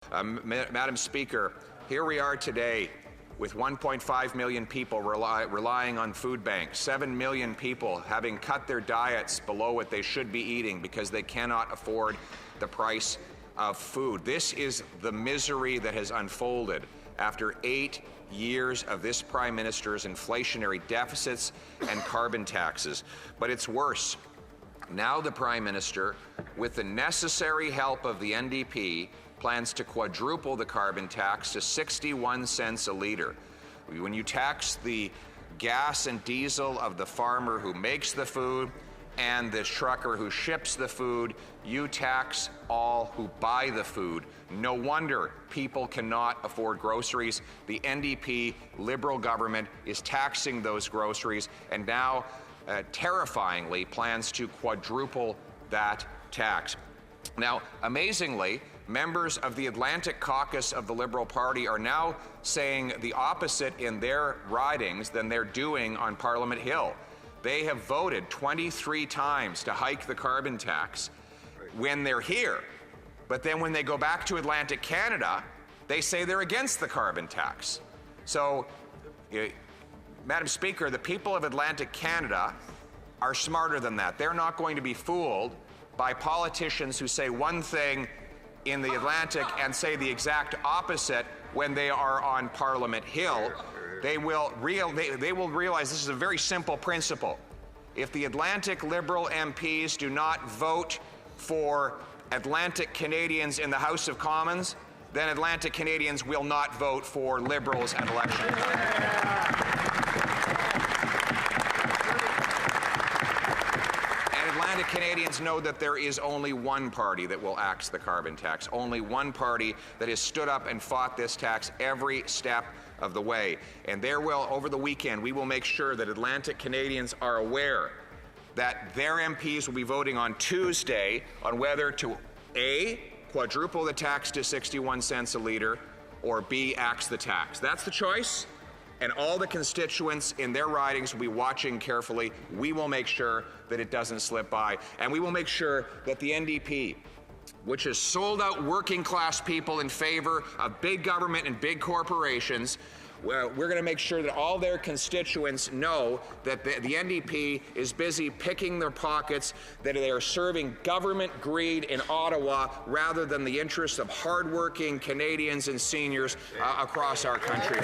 Madam Speaker, here we are today with 1.5 million people relying on food banks, 7 million people having cut their diets below what they should be eating because they cannot afford the price of food. This is the misery that has unfolded after 8 years of this Prime Minister's inflationary deficits and carbon taxes. But it's worse. Now the Prime Minister, with the necessary help of the NDP, plans to quadruple the carbon tax to 61 cents a litre. When you tax the gas and diesel of the farmer who makes the food and the trucker who ships the food, you tax all who buy the food. No wonder people cannot afford groceries. The NDP Liberal government is taxing those groceries and now terrifyingly plans to quadruple that tax. Now, amazingly, members of the Atlantic Caucus of the Liberal Party are now saying the opposite in their ridings than they're doing on Parliament Hill. They have voted 23 times to hike the carbon tax when they're here. But then when they go back to Atlantic Canada, they say they're against the carbon tax. So, Madam Speaker, the people of Atlantic Canada are smarter than that. They're not going to be fooled by politicians who say one thing in the Atlantic and say the exact opposite when they are on Parliament Hill. They will realize this is a very simple principle. If the Atlantic Liberal MPs do not vote for Atlantic Canadians in the House of Commons, then Atlantic Canadians will not vote for Liberals at election time. Atlantic Canadians know that there is only one party that will axe the carbon tax, only one party that has stood up and fought this tax every step of the way. And over the weekend, we will make sure that Atlantic Canadians are aware that their MPs will be voting on Tuesday on whether to A, quadruple the tax to 61 cents a litre, or B, axe the tax. That's the choice. And all the constituents in their ridings will be watching carefully. We will make sure that it doesn't slip by. And we will make sure that the NDP, which has sold out working class people in favor of big government and big corporations, we're going to make sure that all their constituents know that the NDP is busy picking their pockets, that they are serving government greed in Ottawa rather than the interests of hardworking Canadians and seniors across our country.